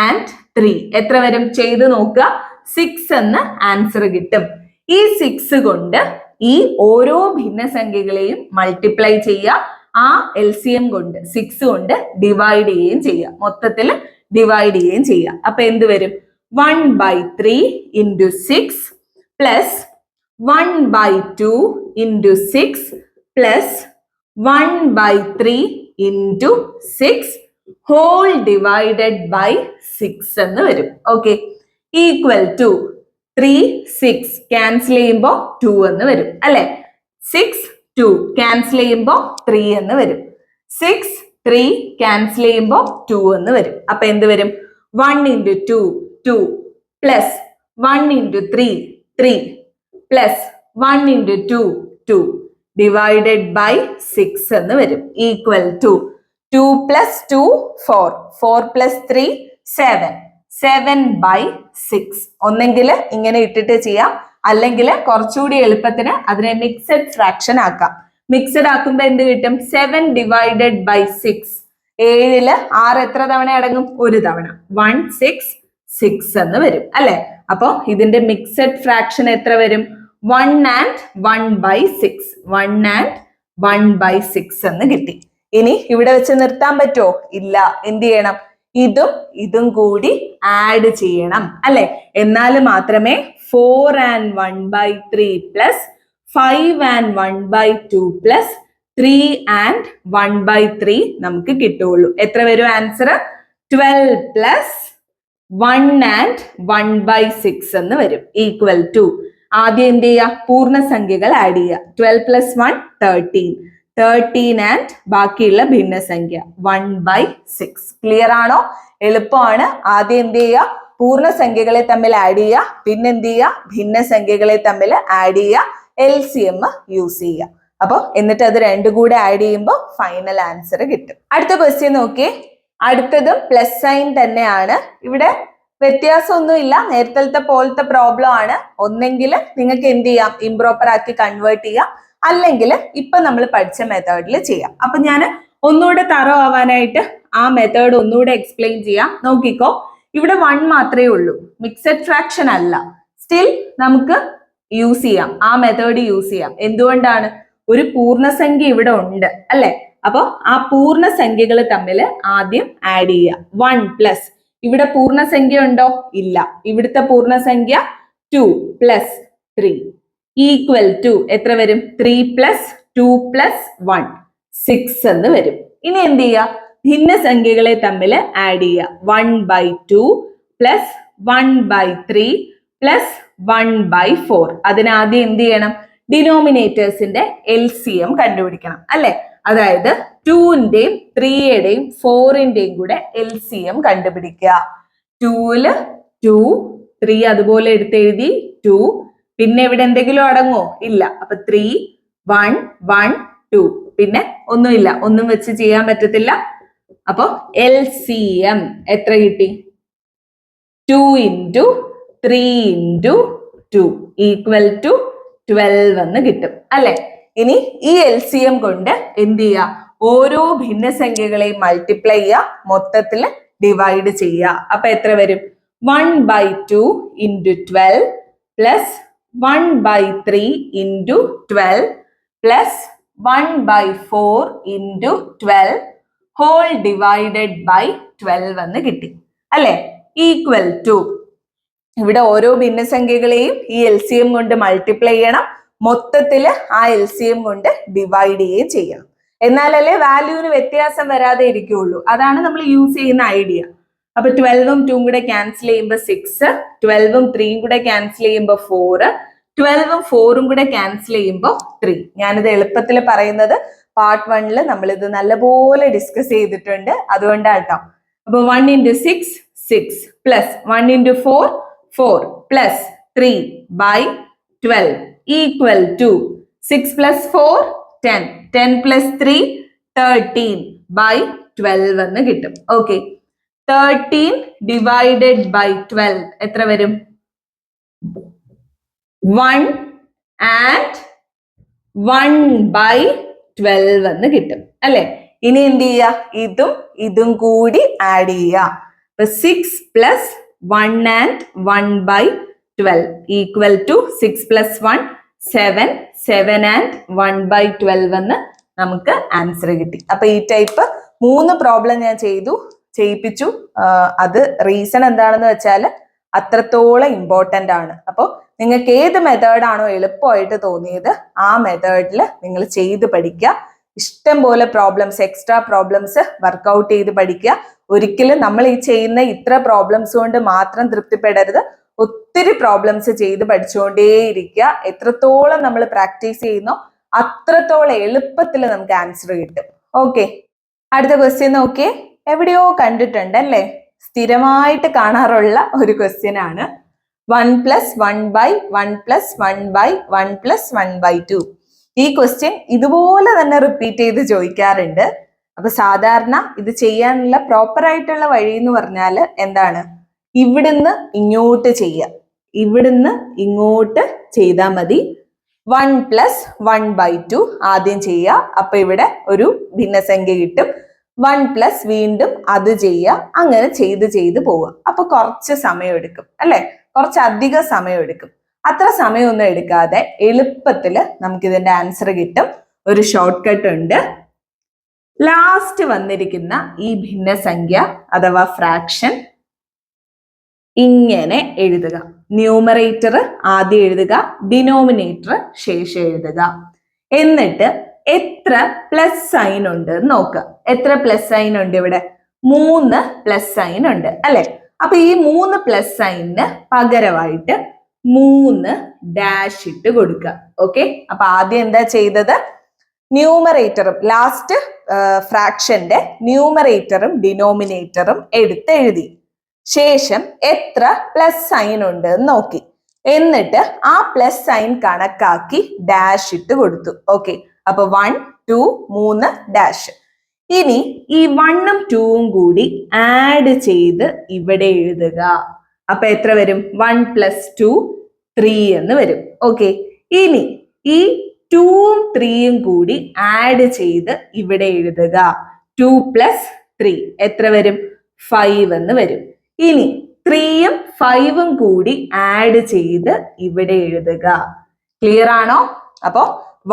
and 3 എത്ര വരും? ചെയ്ത് നോക്കുക. 6 എന്ന് ആൻസർ കിട്ടും. ഈ 6 കൊണ്ട് ഈ ഓരോ ഭിന്നസംഖ്യകളെയും മൾട്ടിപ്ലൈ ചെയ്യുക. ആ LCM കൊണ്ട് 6 കൊണ്ട് ഡിവൈഡ് ചെയ്യുകയും ചെയ്യുക. മൊത്തത്തിൽ ഡിവൈഡ് ചെയ്യുകയും ചെയ്യുക. അപ്പൊ എന്ത് വരും? 1/3 × 6 plus 1/2 × 6 plus 1/3 × 6 whole divided by 6 എന്ന് വരും. ഓക്കെ, ഈക്വൽ ടു 3, 6 ക്യാൻസൽ ചെയ്യുമ്പോൾ 2 എന്ന് വരും അല്ലെ. 6, 2 ക്യാൻസൽ ചെയ്യുമ്പോൾ 3 എന്ന് വരും. 6, 3 ക്യാൻസൽ ചെയ്യുമ്പോൾ 2 എന്ന് വരും. അപ്പൊ എന്ത് വരും? 1 × 2 2 plus 1 × 3 3 plus 1 × 2 2 divided by 6 എന്ന് വരും. Equal to 2 + 2 4 4 + 3 7 7/6. ഒന്നെങ്കിൽ ഇങ്ങനെ ഇട്ടിട്ട് ചെയ്യാം, അല്ലെങ്കിൽ കുറച്ചുകൂടി എളുപ്പത്തിന് അതിനെ മിക്സഡ് ഫ്രാക്ഷൻ ആക്കാം. മിക്സഡ് ആക്കുമ്പോ എന്ത് കിട്ടും? 7 divided by 6. 7 6 എത്ര തവണ അടങ്ങും? ഒരു തവണ. 1 6 6 എന്ന് വരും അല്ലെ. അപ്പൊ ഇതിന്റെ മിക്സഡ് ഫ്രാക്ഷൻ എത്ര വരും? 1 and 1/6. 1 and 1/6 എന്ന് കിട്ടി. ഇനി ഇവിടെ വെച്ച് നിർത്താൻ പറ്റുമോ? ഇല്ല. എന്ത് ചെയ്യണം? ഇതും കൂടി ആഡ് ചെയ്യണം അല്ലെ. എന്നാൽ മാത്രമേ 4 and 1/3 plus 5 and 1/2 plus 3 and 1/3 നമുക്ക് കിട്ടുള്ളൂ. എത്ര വരും ആൻസർ? 12 plus 1 and 1/6 എന്ന് വരും. ഈക്വൽ ടു ആദ്യം എന്ത് ചെയ്യുക? പൂർണ്ണസംഖ്യകൾ ആഡ് ചെയ്യുക. 12 + 1 13. 13 and ബാക്കിയുള്ള ഭിന്നസംഖ്യ 1/6. ക്ലിയർ ആണോ? എളുപ്പമാണ്. ആദ്യം എന്ത് ചെയ്യുക? പൂർണ്ണസംഖ്യകളെ തമ്മിൽ ആഡ് ചെയ്യുക. പിന്നെ എന്ത് ചെയ്യുക? ഭിന്നസംഖ്യകളെ തമ്മിൽ ആഡ് ചെയ്യുക. LCM യൂസ് ചെയ്യുക. അപ്പൊ എന്നിട്ട് അത് രണ്ടും കൂടെ ആഡ് ചെയ്യുമ്പോൾ ഫൈനൽ ആൻസർ കിട്ടും. അടുത്ത ക്വസ്റ്റ്യൻ നോക്കിയേ. അടുത്തതും പ്ലസ് സൈൻ തന്നെയാണ്. ഇവിടെ വ്യത്യാസമൊന്നുമില്ല, നേരത്തെ പോലത്തെ പ്രോബ്ലം ആണ്. ഒന്നെങ്കിൽ നിങ്ങൾക്ക് എന്ത് ചെയ്യാം? ഇംപ്രോപ്പർ ആക്കി കൺവേർട്ട് ചെയ്യാം, അല്ലെങ്കിൽ ഇപ്പൊ നമ്മൾ പഠിച്ച മെത്തേഡിൽ ചെയ്യാം. അപ്പൊ ഞാൻ ഒന്നുകൂടെ തറോ ആവാനായിട്ട് ആ മെത്തേഡ് ഒന്നുകൂടെ എക്സ്പ്ലെയിൻ ചെയ്യാം. നോക്കിക്കോ, ഇവിടെ 1 മാത്രമേ ഉള്ളൂ, മിക്സഡ് ഫ്രാക്ഷൻ അല്ല. സ്റ്റിൽ നമുക്ക് യൂസ് ചെയ്യാം, ആ മെത്തേഡ് യൂസ് ചെയ്യാം. എന്തുകൊണ്ടാണ്? ഒരു പൂർണ്ണസംഖ്യ ഇവിടെ ഉണ്ട് അല്ലെ. അപ്പൊ ആ പൂർണ്ണസംഖ്യകൾ തമ്മിൽ ആദ്യം ആഡ് ചെയ്യുക. 1 പ്ലസ് ഇവിടെ പൂർണ്ണസംഖ്യ ഉണ്ടോ? ഇല്ല. ഇവിടുത്തെ പൂർണ്ണസംഖ്യ 2 + 3 ഈക്വൽ ടു എത്ര വരും? 3 + 2 + 1 6 എന്ന് വരും. ഇനി എന്ത് ചെയ്യുക? ഭിന്നസംഖ്യകളെ തമ്മിൽ ആഡ് ചെയ്യുക. 1/2 + 1/3 + 1/4. അതിനാദ്യം എന്ത് ചെയ്യണം? ഡിനോമിനേറ്റേഴ്സിന്റെ LCM കണ്ടുപിടിക്കണം അല്ലെ. അതായത് 2ന്റെയും 3യുടെയും 4ന്റെയും കൂടെ LCM കണ്ടുപിടിക്കുക. 2ൽ 2 3 അതുപോലെ എടുത്തെഴുതി 2. പിന്നെ ഇവിടെ എന്തെങ്കിലും അടങ്ങോ? ഇല്ല. അപ്പൊ 3 1 1 2. പിന്നെ ഒന്നുമില്ല, ഒന്നും വെച്ച് ചെയ്യാൻ പറ്റത്തില്ല. അപ്പൊ LCM എത്ര കിട്ടി? 2 ഇൻറ്റു 3 ഇൻറ്റു 2 ഈക്വൽ ടു 12 എന്ന് കിട്ടും അല്ലെ. ഇനി ഈ LCM കൊണ്ട് എന്ത് ചെയ്യുക, ഓരോ ഭിന്നസംഖ്യകളെയും മൾട്ടിപ്ലൈ ചെയ്യുക, മൊത്തത്തിൽ ഡിവൈഡ് ചെയ്യുക. അപ്പൊ എത്ര വരും? 1/2 into 12 plus 1/3 into 12 plus 1/4 into 12 whole divided by 12 എന്ന് കിട്ടി അല്ലെ. ഈക്വൽ ടു ഇവിടെ ഓരോ ഭിന്നസംഖ്യകളെയും ഈ LCM കൊണ്ട് മൾട്ടിപ്ലൈ ചെയ്യണം, മൊത്തത്തില് ആ LCM കൊണ്ട് ഡിവൈഡ് ചെയ്യുകയും ചെയ്യണം. എന്നാലല്ലേ വാല്യൂവിന് വ്യത്യാസം വരാതെ ഇരിക്കുകയുള്ളൂ. അതാണ് നമ്മൾ യൂസ് ചെയ്യുന്ന ഐഡിയ. അപ്പൊ 12ഉം 2ഉം കൂടെ ക്യാൻസൽ ചെയ്യുമ്പോൾ 6, 12ഉം 3ഉം കൂടെ ക്യാൻസൽ ചെയ്യുമ്പോൾ 4, 12ഉം 4ഉം കൂടെ ക്യാൻസൽ ചെയ്യുമ്പോൾ 3. ഞാനിത് എളുപ്പത്തിൽ പറയുന്നത് പാർട്ട് 1-ൽ നമ്മളിത് നല്ലപോലെ ഡിസ്കസ് ചെയ്തിട്ടുണ്ട്, അതുകൊണ്ടാട്ടോ. അപ്പൊ 1 into 6 6 plus 1 into 4 4 plus 3/12 equal to 6 plus 4 10 10 plus 3 13/12 എന്ന് കിട്ടും. ഓക്കെ, 13 ഡിവൈഡഡ് ബൈ 12 എത്ര വരും? 1 ആൻഡ് 1/12 എന്ന് കിട്ടും അല്ലെ. ഇനി എന്ത് ചെയ്യുക, ഇതും കൂടി ആഡ് ചെയ്യുക. 6 plus 1 and 1/12 equal to 6 plus 1 7 7 and 1/12 എന്ന് നമുക്ക് ആൻസർ കിട്ടി. അപ്പൊ ഈ ടൈപ്പ് 3 പ്രോബ്ലം ഞാൻ ചെയ്യിപ്പിച്ചു. അത് റീസൺ എന്താണെന്ന് വെച്ചാൽ അത്രത്തോളം ഇമ്പോർട്ടൻ്റ് ആണ്. അപ്പോൾ നിങ്ങൾക്ക് ഏത് മെത്തേഡാണോ എളുപ്പമായിട്ട് തോന്നിയത് ആ മെത്തേഡിൽ നിങ്ങൾ ചെയ്ത് പഠിക്കുക. ഇഷ്ടം പോലെ പ്രോബ്ലംസ്, എക്സ്ട്രാ പ്രോബ്ലംസ് വർക്ക്ഔട്ട് ചെയ്ത് പഠിക്കുക. ഒരിക്കലും നമ്മൾ ഈ ചെയ്യുന്ന ഇത്ര പ്രോബ്ലംസ് കൊണ്ട് മാത്രം തൃപ്തിപ്പെടരുത്. ഒത്തിരി പ്രോബ്ലംസ് ചെയ്ത് പഠിച്ചുകൊണ്ടേയിരിക്കുക. എത്രത്തോളം നമ്മൾ പ്രാക്ടീസ് ചെയ്യുന്നോ അത്രത്തോളം എളുപ്പത്തിൽ നമുക്ക് ആൻസർ കിട്ടും. ഓക്കെ, അടുത്ത ക്വസ്റ്റ്യൻ നോക്കിയേ. എവിടെയോ കണ്ടിട്ടുണ്ട് അല്ലേ, സ്ഥിരമായിട്ട് കാണാറുള്ള ഒരു ക്വസ്റ്റ്യൻ ആണ്. 1 പ്ലസ് 1/1 പ്ലസ് 1/1 പ്ലസ് 1/2. ഈ ക്വസ്റ്റ്യൻ ഇതുപോലെ തന്നെ റിപ്പീറ്റ് ചെയ്ത് ചോദിക്കാറുണ്ട്. അപ്പൊ സാധാരണ ഇത് ചെയ്യാനുള്ള പ്രോപ്പർ ആയിട്ടുള്ള വഴി എന്ന് പറഞ്ഞാൽ എന്താണ്, ഇവിടുന്ന് ഇങ്ങോട്ട് ചെയ്യുക. ഇവിടുന്ന് ഇങ്ങോട്ട് ചെയ്താൽ മതി. 1 പ്ലസ് 1/2 ആദ്യം ചെയ്യുക. അപ്പൊ ഇവിടെ ഒരു ഭിന്നസംഖ്യ കിട്ടും. 1 പ്ലസ് വീണ്ടും അത് ചെയ്യുക. അങ്ങനെ ചെയ്ത് പോവുക. അപ്പൊ കുറച്ച് സമയം എടുക്കും അല്ലെ, കുറച്ചധികം സമയം എടുക്കും. അത്ര സമയമൊന്നും എടുക്കാതെ എളുപ്പത്തില് നമുക്ക് ഇതിന്റെ ആൻസർ കിട്ടും. ഒരു ഷോർട്ട് കട്ട് ഉണ്ട്. ലാസ്റ്റ് വന്നിരിക്കുന്ന ഈ ഭിന്നസംഖ്യ അഥവാ ഫ്രാക്ഷൻ ഇങ്ങനെ എഴുതുക. ന്യൂമറേറ്റർ ആദ്യം എഴുതുക, ഡിനോമിനേറ്റർ ശേഷം എഴുതുക. എന്നിട്ട് എത്ര പ്ലസ് സൈൻ ഉണ്ട് നോക്കുക. എത്ര പ്ലസ് സൈൻ ഉണ്ട് ഇവിടെ? 3 പ്ലസ് സൈൻ ഉണ്ട് അല്ലെ. അപ്പൊ ഈ 3 പ്ലസ് സൈനിന് പകരമായിട്ട് 3 ഡാഷ് ഇട്ട് കൊടുക്കുക. ഓക്കെ, അപ്പൊ ആദ്യം എന്താ ചെയ്തത്? ന്യൂമറേറ്ററും ലാസ്റ്റ് ഫ്രാക്ഷന്റെ ന്യൂമറേറ്ററും ഡിനോമിനേറ്ററും എടുത്ത് എഴുതി. ശേഷം എത്ര പ്ലസ് സൈൻ ഉണ്ട് എന്ന് നോക്കി. എന്നിട്ട് ആ പ്ലസ് സൈൻ കണക്കാക്കി ഡാഷ് ഇട്ട് കൊടുത്തു. ഓക്കെ, അപ്പൊ 1 2 3 ഡാഷ്. ഇനി ഈ 1ഉം 2ഉം കൂടി ആഡ് ചെയ്ത് ഇവിടെ എഴുതുക. അപ്പൊ എത്ര വരും? 1 പ്ലസ് 2 3 എന്ന് വരും. ഓക്കെ, ഇനി ഈ 2ഉം 3ഉം കൂടി ആഡ് ചെയ്ത് ഇവിടെ എഴുതുക. 2 പ്ലസ് 3 എത്ര വരും? 5 എന്ന് വരും. ഇനി 3ഉം 5ഉം കൂടി ആഡ് ചെയ്ത് ഇവിടെ എഴുതുക. ക്ലിയർ ആണോ? അപ്പോ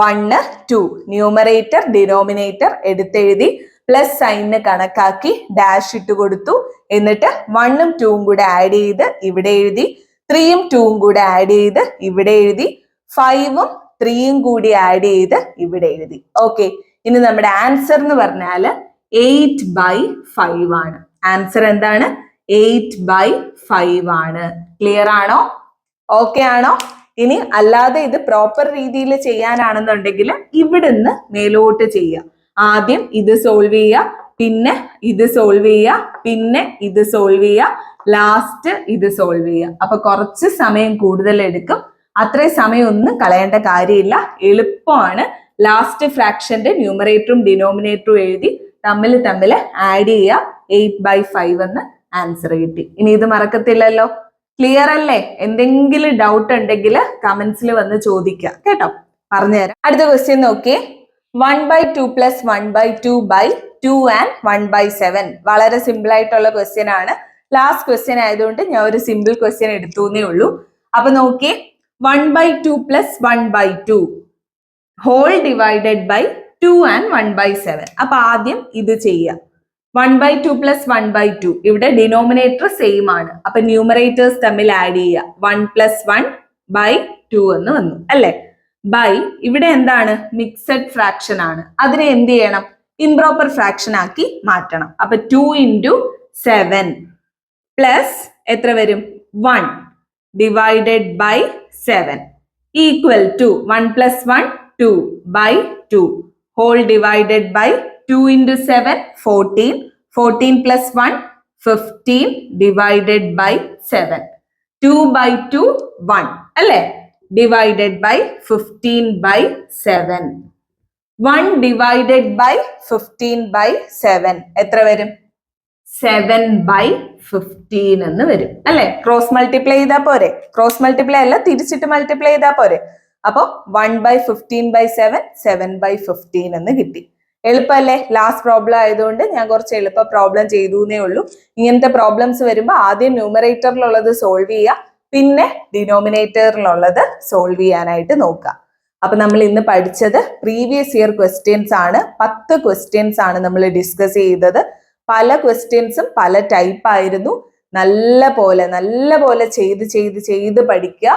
1 2 ന്യൂമറേറ്റർ ഡിനോമിനേറ്റർ എടുത്തെഴുതി, പ്ലസ് സൈനിന് കണക്കാക്കി ഡാഷ് ഇട്ട് കൊടുത്തു. എന്നിട്ട് 1ഉം 2ഉം കൂടെ ആഡ് ചെയ്ത് ഇവിടെ എഴുതി, 3ഉം 2ഉം കൂടെ ആഡ് ചെയ്ത് ഇവിടെ എഴുതി, 5ഉം 3ഉം കൂടി ആഡ് ചെയ്ത് ഇവിടെ എഴുതി. ഓക്കെ, ഇനി നമ്മുടെ ആൻസർ എന്ന് പറഞ്ഞാല് 8/5 ആണ്. ആൻസർ എന്താണ്? 8/5 ആണ്. ക്ലിയർ ആണോ? ഓക്കെ ആണോ? ഇനി അല്ലാതെ ഇത് പ്രോപ്പർ രീതിയിൽ ചെയ്യാനാണെന്നുണ്ടെങ്കിൽ ഇവിടുന്ന് മേലോട്ട് ചെയ്യുക. ആദ്യം ഇത് സോൾവ് ചെയ്യുക, പിന്നെ ഇത് സോൾവ് ചെയ്യുക, പിന്നെ ഇത് സോൾവ് ചെയ്യുക, ലാസ്റ്റ് ഇത് സോൾവ് ചെയ്യുക. അപ്പൊ കുറച്ച് സമയം കൂടുതൽ എടുക്കും. അത്രയും സമയം ഒന്നും കളയേണ്ട കാര്യമില്ല, എളുപ്പമാണ്. ലാസ്റ്റ് ഫ്രാക്ഷന്റെ ന്യൂമറേറ്ററും ഡിനോമിനേറ്ററും എഴുതി തമ്മിൽ ആഡ് ചെയ്യുക. 8/5 എന്ന് ആൻസർ കിട്ടി. ഇനി ഇത് മറക്കത്തില്ലല്ലോ. ക്ലിയർ അല്ലേ? എന്തെങ്കിലും ഡൗട്ട് ഉണ്ടെങ്കിൽ കമന്റ്സിൽ വന്ന് ചോദിക്കാം കേട്ടോ, പറഞ്ഞുതരാം. അടുത്ത ക്വസ്റ്റ്യൻ നോക്കിയേ. 1/2 പ്ലസ് 1/2/2 ആൻഡ് 1/7. വളരെ സിമ്പിൾ ആയിട്ടുള്ള ക്വസ്റ്റ്യൻ ആണ്. ലാസ്റ്റ് ക്വസ്റ്റ്യൻ ആയതുകൊണ്ട് ഞാൻ ഒരു സിമ്പിൾ ക്വസ്റ്റ്യൻ എടുത്തുന്നേ ഉള്ളൂ. അപ്പൊ നോക്കിയേ, 1/2 plus 1/2 whole divided by 2 and 1/7. അപ്പൊ ആദ്യം ഇത് ചെയ്യാം. 1/2 പ്ലസ് 1/2, ഇവിടെ ഡിനോമിനേറ്റർ സെയിം ആണ്. അപ്പൊ ന്യൂമറേറ്റേഴ്സ് തമ്മിൽ ആഡ് ചെയ്യുക. 1 പ്ലസ് 1/2 എന്ന് വന്നു അല്ലെ. ബൈ ഇവിടെ എന്താണ്? മിക്സഡ് ഫ്രാക്ഷൻ ആണ്. അതിനെ എന്ത് ചെയ്യണം? ഇംപ്രോപ്പർ ഫ്രാക്ഷൻ ആക്കി മാറ്റണം. അപ്പൊ 2 into 7 പ്ലസ് എത്ര വരും? 1 divided by 7 equal to 1 plus 1 2 by 2 whole divided by 2 into 7 14 14 plus 1 15 divided by 7 2 by 2 1 അല്ലേ, divided by 15 by 7 1 divided by 15 by 7 എത്ര വരും? 7 by 15 എന്ന് വരും അല്ലെ. ക്രോസ് മൾട്ടിപ്ലൈ ചെയ്താൽ പോരെ? ക്രോസ് മൾട്ടിപ്ലൈ അല്ല, തിരിച്ചിട്ട് മൾട്ടിപ്ലൈ ചെയ്താൽ പോരെ? അപ്പൊ 1/15/7 7/15 എന്ന് കിട്ടി. എളുപ്പമല്ലേ? ലാസ്റ്റ് പ്രോബ്ലം ആയതുകൊണ്ട് ഞാൻ കുറച്ച് എളുപ്പ പ്രോബ്ലം ചെയ്തു എന്നേ ഉള്ളൂ. ഇങ്ങനത്തെ പ്രോബ്ലംസ് വരുമ്പോൾ ആദ്യം ന്യൂമറേറ്ററിലുള്ളത് സോൾവ് ചെയ്യുക, പിന്നെ ഡിനോമിനേറ്ററിലുള്ളത് സോൾവ് ചെയ്യാനായിട്ട് നോക്കുക. അപ്പൊ നമ്മൾ ഇന്ന് പഠിച്ചത് പ്രീവിയസ് ഇയർ ക്വസ്റ്റ്യൻസ് ആണ്. 10 ക്വസ്റ്റ്യൻസ് ആണ് നമ്മൾ ഡിസ്കസ് ചെയ്തത്. പല ക്വസ്റ്റ്യൻസും പല ടൈപ്പ് ആയിരുന്നു. നല്ല പോലെ ചെയ്ത് പഠിക്കുക.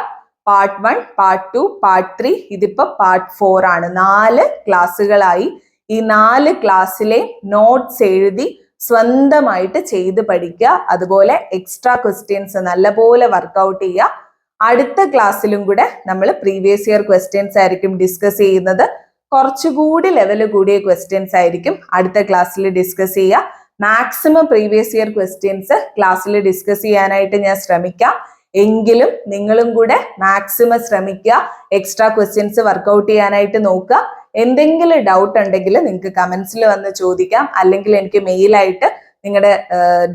പാർട്ട് 1, പാർട്ട് 2, പാർട്ട് 3, ഇതിപ്പോ പാർട്ട് 4 ആണ്. 4 ക്ലാസ്സുകളായി. ഈ 4 ക്ലാസ്സിലെ നോട്ട്സ് എഴുതി സ്വന്തമായിട്ട് ചെയ്ത് പഠിക്കുക. അതുപോലെ എക്സ്ട്രാ ക്വസ്റ്റ്യൻസ് നല്ലപോലെ വർക്ക്ഔട്ട് ചെയ്യുക. അടുത്ത ക്ലാസ്സിലും കൂടെ നമ്മൾ പ്രീവിയസ് ഇയർ ക്വസ്റ്റ്യൻസ് ആയിരിക്കും ഡിസ്കസ് ചെയ്യുന്നത്. കുറച്ചുകൂടി ലെവൽ കൂടിയ ക്വസ്റ്റ്യൻസ് ആയിരിക്കും അടുത്ത ക്ലാസ്സിൽ ഡിസ്കസ് ചെയ്യുക. മാക്സിമം പ്രീവിയസ് ഇയർ ക്വസ്റ്റ്യൻസ് ക്ലാസ്സിൽ ഡിസ്കസ് ചെയ്യാനായിട്ട് ഞാൻ ശ്രമിക്കാം. എങ്കിലും നിങ്ങളും കൂടെ മാക്സിമം ശ്രമിക്കുക. എക്സ്ട്രാ ക്വസ്റ്റ്യൻസ് വർക്ക്ഔട്ട് ചെയ്യാനായിട്ട് നോക്കുക. എന്തെങ്കിലും ഡൗട്ട് ഉണ്ടെങ്കിൽ നിങ്ങൾക്ക് കമന്റ്സിൽ വന്ന് ചോദിക്കാം, അല്ലെങ്കിൽ എനിക്ക് മെയിലായിട്ട് നിങ്ങളുടെ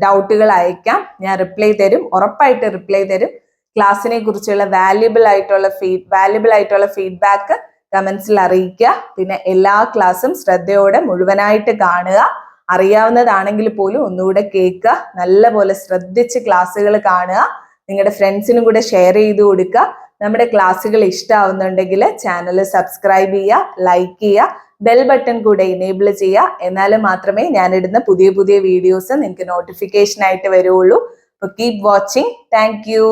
ഡൗട്ടുകൾ അയക്കാം. ഞാൻ റിപ്ലൈ തരും, ഉറപ്പായിട്ട് റിപ്ലൈ തരും. ക്ലാസ്സിനെ കുറിച്ചുള്ള വാല്യുബിൾ ആയിട്ടുള്ള ഫീഡ്ബാക്ക് കമന്റ്സിൽ അറിയിക്കുക. പിന്നെ എല്ലാ ക്ലാസ്സും ശ്രദ്ധയോടെ മുഴുവനായിട്ട് കാണുക. അറിയാവുന്നതാണെങ്കിൽ പോലും ഒന്നുകൂടെ കേൾക്കുക. നല്ലപോലെ ശ്രദ്ധിച്ച് ക്ലാസ്സുകൾ കാണുക. നിങ്ങളുടെ ഫ്രണ്ട്സിനും കൂടെ ഷെയർ ചെയ്ത് കൊടുക്കുക. നമ്മുടെ ക്ലാസ്സുകൾ ഇഷ്ടമാവുന്നുണ്ടെങ്കിൽ ചാനൽ സബ്സ്ക്രൈബ് ചെയ്യുക, ലൈക്ക് ചെയ്യുക, ബെൽ ബട്ടൺ കൂടെ ഇനേബിൾ ചെയ്യുക. എന്നാലും മാത്രമേ ഞാനിടുന്ന പുതിയ വീഡിയോസ് നിങ്ങൾക്ക് നോട്ടിഫിക്കേഷൻ ആയിട്ട് വരുള്ളൂ. അപ്പോൾ കീപ് വാച്ചിങ്. Thank you.